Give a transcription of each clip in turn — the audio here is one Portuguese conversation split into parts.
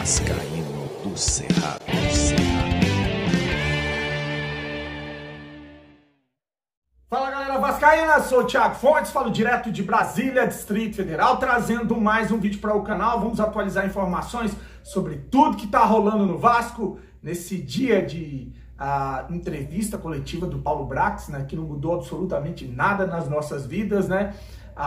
Vascaíno do Cerrado. Fala galera vascaína, sou o Thiago Fontes, falo direto de Brasília, Distrito Federal, trazendo mais um vídeo para o canal. Vamos atualizar informações sobre tudo que está rolando no Vasco nesse dia de entrevista coletiva do Paulo Brax, né, que não mudou absolutamente nada nas nossas vidas, né?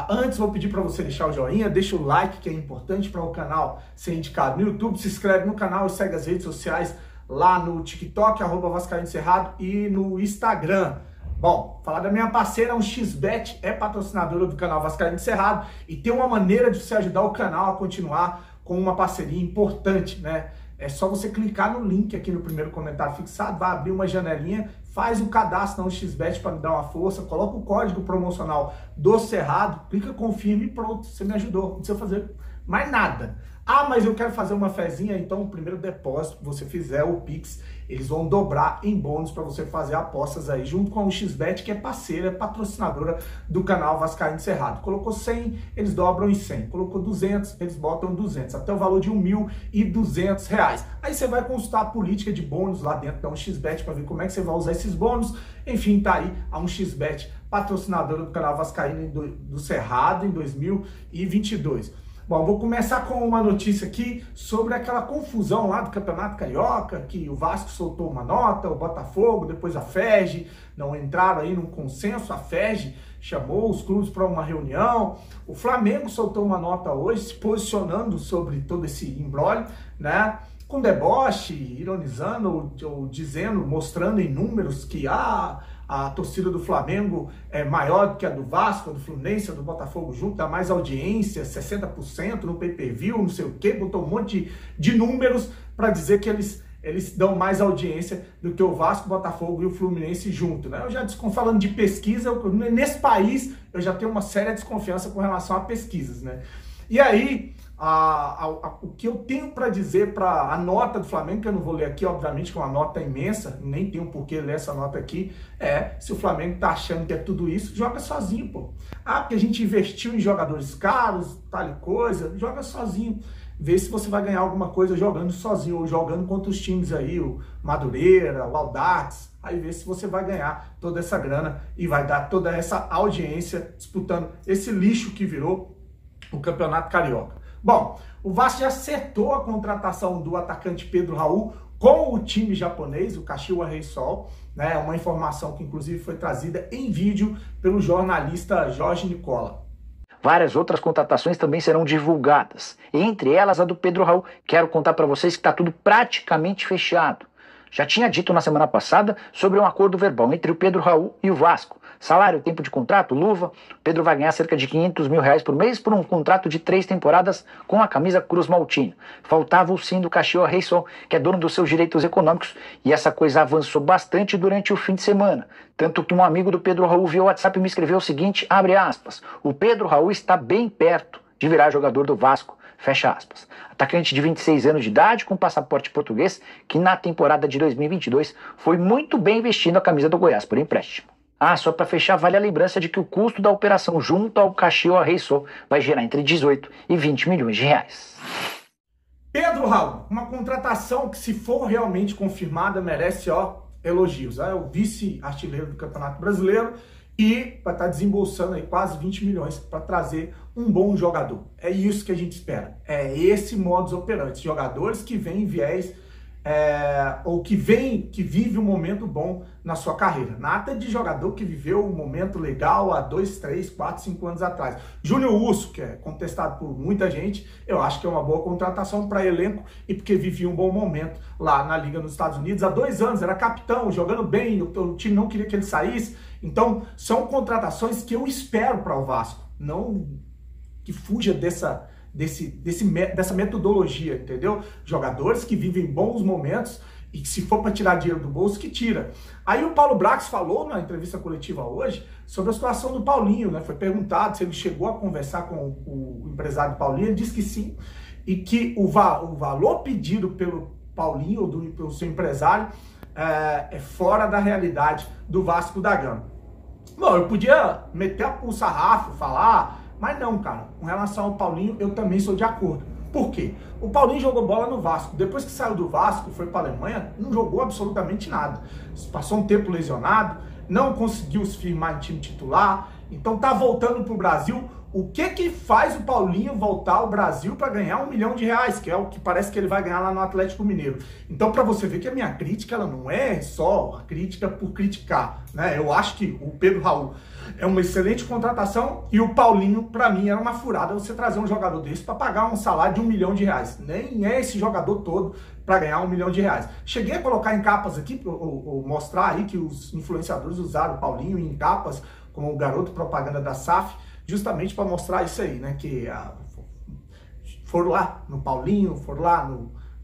Antes, vou pedir para você deixar o joinha, deixa o like, que é importante para o canal ser indicado no YouTube, se inscreve no canal e segue as redes sociais lá no TikTok, @vascaínocerrado, e no Instagram. Bom, falar da minha parceira, a XBet é patrocinadora do canal Vascaíno Cerrado e tem uma maneira de você ajudar o canal a continuar com uma parceria importante, né? É só você clicar no link aqui no primeiro comentário fixado, vai abrir uma janelinha, faz o cadastro na XBet para me dar uma força, coloca o código promocional do Cerrado, clica, confirma e pronto, você me ajudou, não precisa fazer mais nada. Mas eu quero fazer uma fezinha, então o primeiro depósito que você fizer, o Pix, eles vão dobrar em bônus para você fazer apostas aí, junto com o XBet, que é parceira, patrocinadora do canal Vascaíno Cerrado. Colocou 100, eles dobram em 100. Colocou 200, eles botam 200, até o valor de R$1.200. Aí você vai consultar a política de bônus lá dentro da XBet para ver como é que você vai usar esses bônus. Enfim, tá aí a XBet, patrocinadora do canal Vascaíno do Cerrado em 2022. Bom, vou começar com uma notícia aqui sobre aquela confusão lá do Campeonato Carioca, que o Vasco soltou uma nota, o Botafogo, depois a FERJ, não entraram aí num consenso, a FERJ chamou os clubes para uma reunião, o Flamengo soltou uma nota hoje se posicionando sobre todo esse imbróglio, né? Com deboche, ironizando ou dizendo, mostrando em números que a torcida do Flamengo é maior do que a do Vasco, a do Fluminense, a do Botafogo junto, dá mais audiência, 60% no pay-per-view, não sei o quê, botou um monte de números para dizer que eles dão mais audiência do que o Vasco, o Botafogo e o Fluminense junto, né? Eu já falando de pesquisa, nesse país eu já tenho uma séria desconfiança com relação a pesquisas, né? E aí, o que eu tenho para dizer para a nota do Flamengo, que eu não vou ler aqui, obviamente, que é uma nota imensa, nem tenho por que ler essa nota aqui, se o Flamengo tá achando que é tudo isso, joga sozinho, pô. Porque a gente investiu em jogadores caros, tal e coisa, joga sozinho. Vê se você vai ganhar alguma coisa jogando sozinho, ou jogando contra os times aí, o Madureira, o Audax, aí vê se você vai ganhar toda essa grana e vai dar toda essa audiência disputando esse lixo que virou o Campeonato Carioca. Bom, o Vasco já acertou a contratação do atacante Pedro Raul com o time japonês, o Kashiwa Reysol, né? Uma informação que inclusive foi trazida em vídeo pelo jornalista Jorge Nicola. Várias outras contratações também serão divulgadas, entre elas a do Pedro Raul. Quero contar para vocês que está tudo praticamente fechado. Já tinha dito na semana passada sobre um acordo verbal entre o Pedro Raul e o Vasco. Salário, tempo de contrato, luva. Pedro vai ganhar cerca de R$500 mil por mês por um contrato de 3 temporadas com a camisa Cruz Maltino. Faltava o sim do Kashiwa Reysol, que é dono dos seus direitos econômicos, e essa coisa avançou bastante durante o fim de semana. Tanto que um amigo do Pedro Raul via WhatsApp e me escreveu o seguinte, abre aspas, o Pedro Raul está bem perto de virar jogador do Vasco. Fecha aspas. Atacante de 26 anos de idade, com passaporte português, que na temporada de 2022 foi muito bem vestindo a camisa do Goiás por empréstimo. Só para fechar, vale a lembrança de que o custo da operação junto ao Kashiwa Reysol vai gerar entre 18 e 20 milhões de reais. Pedro Raul, uma contratação que, se for realmente confirmada, merece elogios. É o vice-artilheiro do Campeonato Brasileiro e vai estar desembolsando aí quase 20 milhões para trazer um bom jogador. É isso que a gente espera. É esse modus operandi. Jogadores que vêm em viés, ou que vive um momento bom na sua carreira. Nada de jogador que viveu um momento legal há 2, 3, 4, 5 anos atrás. Júnior Urso, que é contestado por muita gente, eu acho que é uma boa contratação para elenco e porque vivia um bom momento lá na Liga nos Estados Unidos. Há 2 anos, era capitão, jogando bem, o time não queria que ele saísse. Então, são contratações que eu espero para o Vasco, não que fuja dessa metodologia, entendeu? Jogadores que vivem bons momentos e que, se for para tirar dinheiro do bolso, que tira. Aí o Paulo Brax falou na entrevista coletiva hoje sobre a situação do Paulinho, né? Foi perguntado se ele chegou a conversar com o empresário do Paulinho, ele disse que sim, e que o valor pedido pelo Paulinho, ou pelo seu empresário, é fora da realidade do Vasco da Gama. Bom, eu podia meter o sarrafo, falar, mas não, cara. Com relação ao Paulinho, eu também sou de acordo. Por quê? O Paulinho jogou bola no Vasco. Depois que saiu do Vasco, foi para a Alemanha, não jogou absolutamente nada. Passou um tempo lesionado, não conseguiu se firmar em time titular, então tá voltando pro Brasil. O que faz o Paulinho voltar ao Brasil para ganhar R$1 milhão, que é o que parece que ele vai ganhar lá no Atlético Mineiro? Então, para você ver que a minha crítica, ela não é só a crítica por criticar, né? Eu acho que o Pedro Raul é uma excelente contratação e o Paulinho, para mim, era uma furada você trazer um jogador desse para pagar um salário de R$1 milhão. Nem é esse jogador todo para ganhar R$1 milhão. Cheguei a colocar em capas aqui, ou mostrar aí que os influenciadores usaram o Paulinho em capas como o garoto propaganda da SAF, justamente para mostrar isso aí, né? Que foram lá no Paulinho, foram lá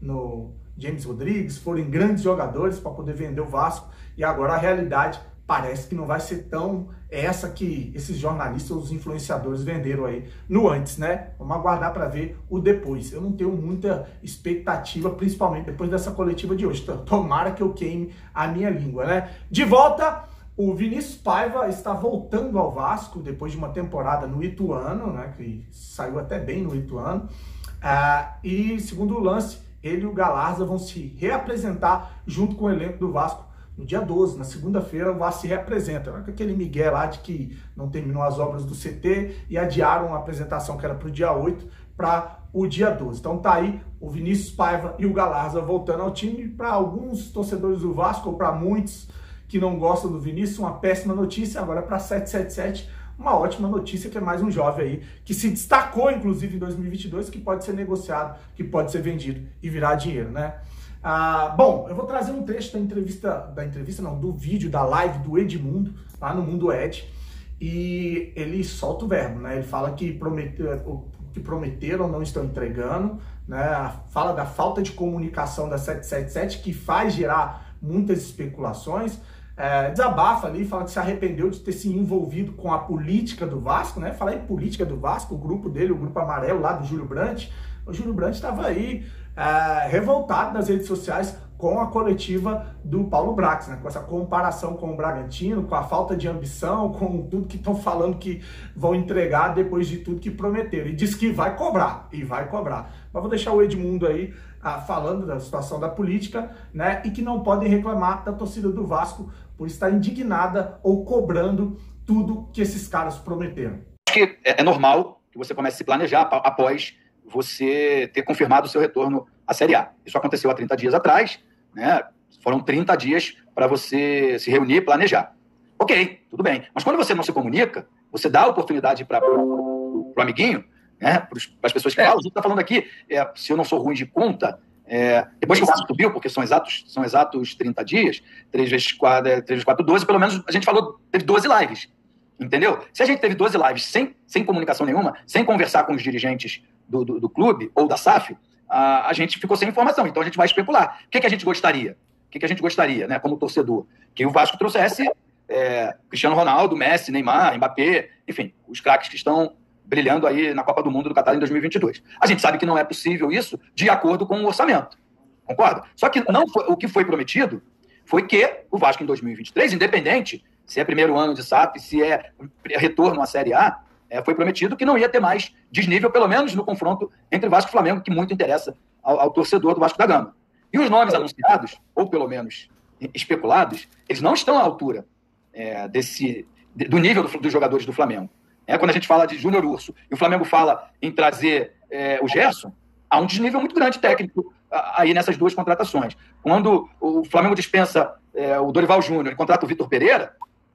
no James Rodrigues, foram em grandes jogadores para poder vender o Vasco, e agora a realidade parece que não vai ser tão essa que esses jornalistas, os influenciadores venderam aí no antes, né? Vamos aguardar para ver o depois. Eu não tenho muita expectativa, principalmente depois dessa coletiva de hoje. Tomara que eu queime a minha língua, né? De volta, o Vinícius Paiva está voltando ao Vasco depois de uma temporada no Ituano, né, que saiu até bem no Ituano. E segundo o lance, ele e o Galarza vão se reapresentar junto com o elenco do Vasco no dia 12, na segunda-feira. O Vasco se reapresenta, né, com aquele migué lá de que não terminou as obras do CT e adiaram a apresentação que era para o dia 8 para o dia 12. Então tá aí o Vinícius Paiva e o Galarza voltando ao time. Para alguns torcedores do Vasco, ou para muitos que não gostam do Vinícius, uma péssima notícia. Agora para 777, uma ótima notícia, que é mais um jovem aí que se destacou, inclusive, em 2022, que pode ser negociado, que pode ser vendido e virar dinheiro, né? Bom, eu vou trazer um trecho do vídeo, da live do Edmundo, lá no Mundo Ed, e ele solta o verbo, né? Ele fala que prometeram não estão entregando, né? Fala da falta de comunicação da 777, que faz gerar muitas especulações. Desabafa ali, fala que se arrependeu de ter se envolvido com a política do Vasco, né? Falar em política do Vasco, o grupo dele, o grupo amarelo lá do Júlio Brandt, o Júlio Brandt estava aí revoltado nas redes sociais com a coletiva do Paulo Brax, né? Com essa comparação com o Bragantino, com a falta de ambição, com tudo que estão falando que vão entregar depois de tudo que prometeram. E diz que vai cobrar, e vai cobrar. Mas vou deixar o Edmundo aí falando da situação da política, né? E que não podem reclamar da torcida do Vasco por estar indignada ou cobrando tudo que esses caras prometeram. Acho que é normal que você comece a se planejar após você ter confirmado o seu retorno à Série A. Isso aconteceu há 30 dias atrás, né? Foram 30 dias para você se reunir e planejar. Ok, tudo bem. Mas quando você não se comunica, você dá a oportunidade para o amiguinho, né? Para as pessoas que falam. A gente está falando aqui, se eu não sou ruim de conta, depois que o Vasco subiu, porque são exatos 30 dias, 3 vezes 4, 12, pelo menos a gente teve 12 lives. Entendeu? Se a gente teve 12 lives sem comunicação nenhuma, sem conversar com os dirigentes do clube ou da SAF, a gente ficou sem informação. Então a gente vai especular. O que a gente gostaria? O que a gente gostaria, né, como torcedor? Que o Vasco trouxesse Cristiano Ronaldo, Messi, Neymar, Mbappé, enfim, os craques que estão brilhando aí na Copa do Mundo do Catar em 2022. A gente sabe que não é possível isso de acordo com o orçamento. Concorda? Só que o que foi prometido foi que o Vasco em 2023, independente se é primeiro ano de SAF, se é retorno à Série A, foi prometido que não ia ter mais desnível, pelo menos no confronto entre Vasco e Flamengo, que muito interessa ao torcedor do Vasco da Gama. E os nomes anunciados, ou pelo menos especulados, eles não estão à altura do nível dos jogadores do Flamengo. Quando a gente fala de Júnior Urso e o Flamengo fala em trazer o Gerson, há um desnível muito grande técnico aí nessas duas contratações. Quando o Flamengo dispensa o Dorival Júnior e contrata o Vitor Pereira,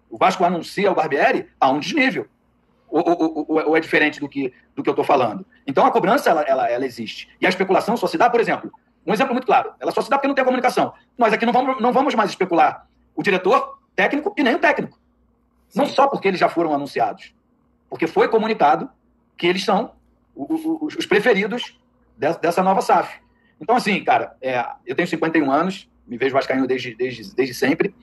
o Vasco anuncia o Barbieri, há um desnível. Ou é diferente do que eu estou falando? Então a cobrança ela existe. E a especulação só se dá, por exemplo, um exemplo muito claro, ela só se dá porque não tem a comunicação. Nós aqui não vamos mais especular o diretor técnico e nem o técnico. Não só porque eles já foram anunciados, porque foi comunicado que eles são os preferidos dessa nova SAF. Então, assim, cara, eu tenho 51 anos, me vejo vascaíno desde sempre.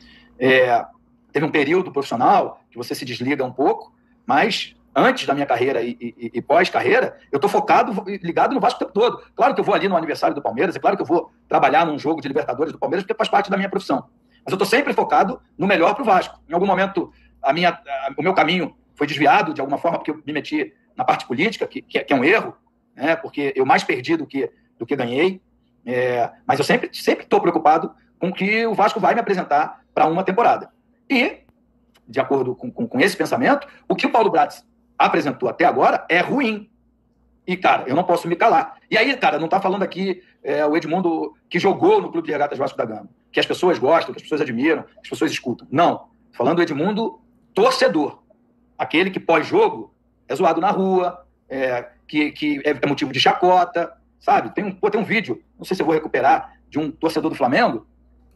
Teve um período profissional que você se desliga um pouco, mas antes da minha carreira e pós-carreira, eu estou focado, ligado no Vasco o tempo todo. Claro que eu vou ali no aniversário do Palmeiras, é claro que eu vou trabalhar num jogo de Libertadores do Palmeiras, porque faz parte da minha profissão. Mas eu estou sempre focado no melhor para o Vasco. Em algum momento, o meu caminho foi desviado de alguma forma, porque eu me meti na parte política, que é um erro, né? Porque eu mais perdi do que ganhei. Mas eu sempre estou preocupado com o que o Vasco vai me apresentar para uma temporada. E, de acordo com esse pensamento, o que o Paulo Bratz apresentou até agora é ruim. E, cara, eu não posso me calar. E aí, cara, não está falando aqui o Edmundo que jogou no Clube de Regatas Vasco da Gama, que as pessoas gostam, que as pessoas admiram, que as pessoas escutam. Não. Falando do Edmundo torcedor. Aquele que pós-jogo é zoado na rua, que é motivo de chacota, sabe? Tem um vídeo, não sei se eu vou recuperar, de um torcedor do Flamengo,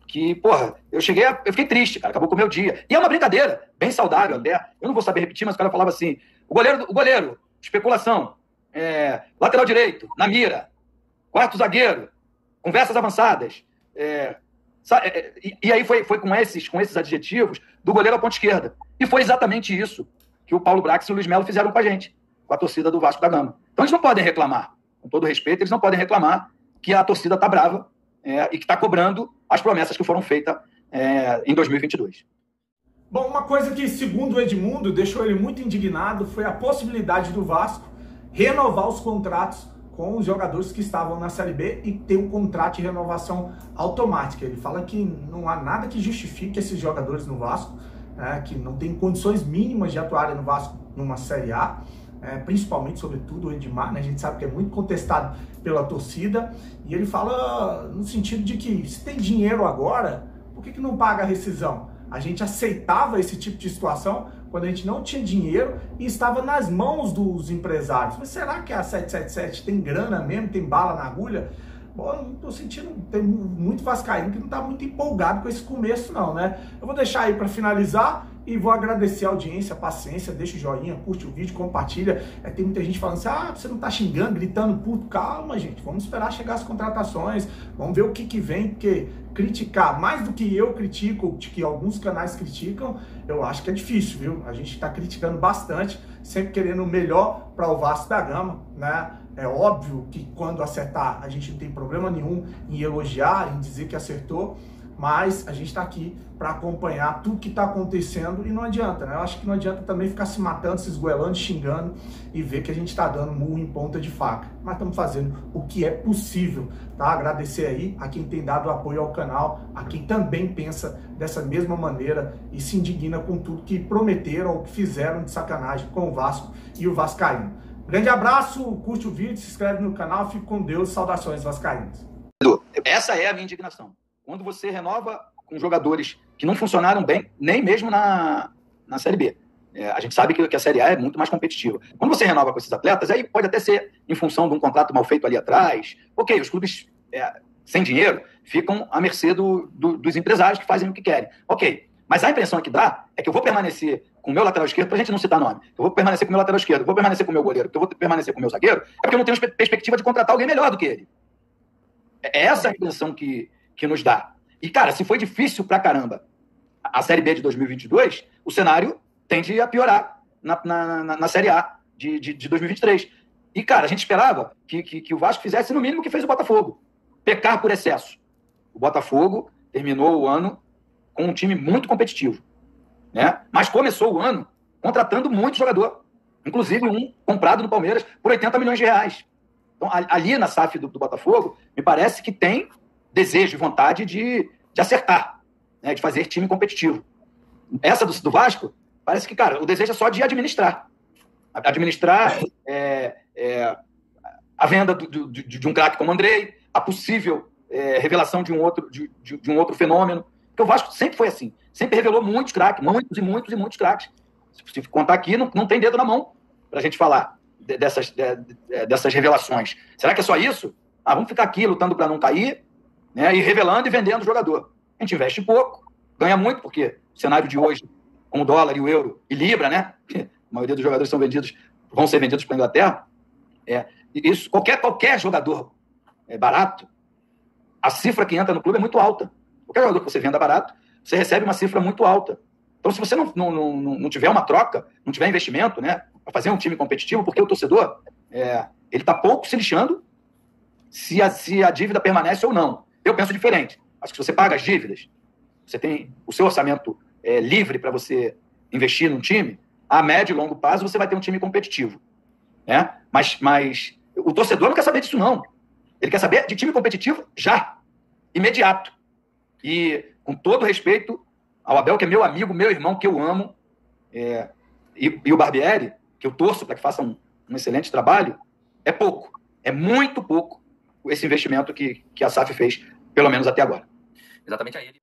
que, porra, eu fiquei triste, cara, acabou com o meu dia. E é uma brincadeira, bem saudável até. Eu não vou saber repetir, mas o cara falava assim, o goleiro, especulação, lateral direito, na mira, quarto zagueiro, conversas avançadas, e aí foi com esses adjetivos do goleiro à ponta esquerda. E foi exatamente isso que o Paulo Bratz e o Luiz Melo fizeram com a gente, com a torcida do Vasco da Gama. Então eles não podem reclamar, com todo respeito, eles não podem reclamar que a torcida está brava e que está cobrando as promessas que foram feitas em 2022. Bom, uma coisa que, segundo o Edmundo, deixou ele muito indignado foi a possibilidade do Vasco renovar os contratos com os jogadores que estavam na Série B e ter um contrato de renovação automática. Ele fala que não há nada que justifique esses jogadores no Vasco, que não tem condições mínimas de atuarem no Vasco numa Série A, principalmente, sobretudo, o Edmar, né? A gente sabe que é muito contestado pela torcida, e ele fala no sentido de que se tem dinheiro agora, por que não paga a rescisão? A gente aceitava esse tipo de situação quando a gente não tinha dinheiro e estava nas mãos dos empresários. Mas será que a 777 tem grana mesmo, tem bala na agulha? Bom, eu não tô sentindo, tem muito vascaíno que não tá muito empolgado com esse começo não, né? Eu vou deixar aí para finalizar e vou agradecer a audiência, a paciência, deixa o joinha, curte o vídeo, compartilha. Tem muita gente falando assim, você não tá xingando, gritando puto. Calma, gente, vamos esperar chegar as contratações, vamos ver o que vem, porque criticar, mais do que eu critico, que alguns canais criticam, eu acho que é difícil, viu? A gente tá criticando bastante, sempre querendo o melhor para o Vasco da Gama, né? É óbvio que quando acertar, a gente não tem problema nenhum em elogiar, em dizer que acertou, mas a gente está aqui para acompanhar tudo que está acontecendo e não adianta, né? Eu acho que não adianta também ficar se matando, se esgoelando, xingando e ver que a gente está dando murro em ponta de faca. Mas estamos fazendo o que é possível, tá? Agradecer aí a quem tem dado apoio ao canal, a quem também pensa dessa mesma maneira e se indigna com tudo que prometeram ou que fizeram de sacanagem com o Vasco e o Vascaíno. Grande abraço, curte o vídeo, se inscreve no canal, fique com Deus, saudações vascaínas. Essa é a minha indignação. Quando você renova com jogadores que não funcionaram bem, nem mesmo na Série B. A gente sabe que a Série A é muito mais competitiva. Quando você renova com esses atletas, aí pode até ser em função de um contrato mal feito ali atrás. Ok, os clubes sem dinheiro ficam à mercê dos empresários que fazem o que querem. Ok, mas a impressão que dá é que eu vou permanecer com o meu lateral esquerdo, pra gente não citar nome, eu vou permanecer com o meu lateral esquerdo, eu vou permanecer com o meu goleiro, eu vou permanecer com o meu zagueiro, é porque eu não tenho perspectiva de contratar alguém melhor do que ele. É essa a impressão que nos dá. E, cara, se foi difícil pra caramba a Série B de 2022, o cenário tende a piorar na Série A de 2023. E, cara, a gente esperava que o Vasco fizesse no mínimo o que fez o Botafogo. Pecar por excesso. O Botafogo terminou o ano com um time muito competitivo, né? Mas começou o ano contratando muito jogador. Inclusive um comprado no Palmeiras por 80 milhões de reais. Então, ali na SAF do Botafogo, me parece que tem desejo e vontade de acertar, né? De fazer time competitivo. Essa do Vasco, parece que, cara, o desejo é só de administrar. Administrar a venda de um craque como o Andrei, a possível revelação de um outro fenômeno. Porque o Vasco sempre foi assim. Sempre revelou muitos craques, muitos craques. Se contar aqui, não tem dedo na mão para a gente falar dessas revelações. Será que é só isso? Vamos ficar aqui lutando para não cair, né, e revelando e vendendo o jogador. A gente investe pouco, ganha muito, porque o cenário de hoje, com o dólar e o euro e Libra, né? A maioria dos jogadores vão ser vendidos para a Inglaterra. Isso, qualquer jogador barato, a cifra que entra no clube é muito alta. Qualquer jogador que você venda barato, você recebe uma cifra muito alta. Então, se você não tiver uma troca, não tiver investimento, né, para fazer um time competitivo, porque o torcedor ele está pouco se lixando se a dívida permanece ou não. Eu penso diferente. Acho que se você paga as dívidas, você tem o seu orçamento livre para você investir num time, a médio e longo prazo você vai ter um time competitivo, né? Mas O torcedor não quer saber disso, não. Ele quer saber de time competitivo já, imediato. E, com todo respeito ao Abel, que é meu amigo, meu irmão, que eu amo, e o Barbieri, que eu torço para que faça um excelente trabalho, é pouco, é muito pouco esse investimento que a SAF fez, pelo menos até agora. Exatamente a ele.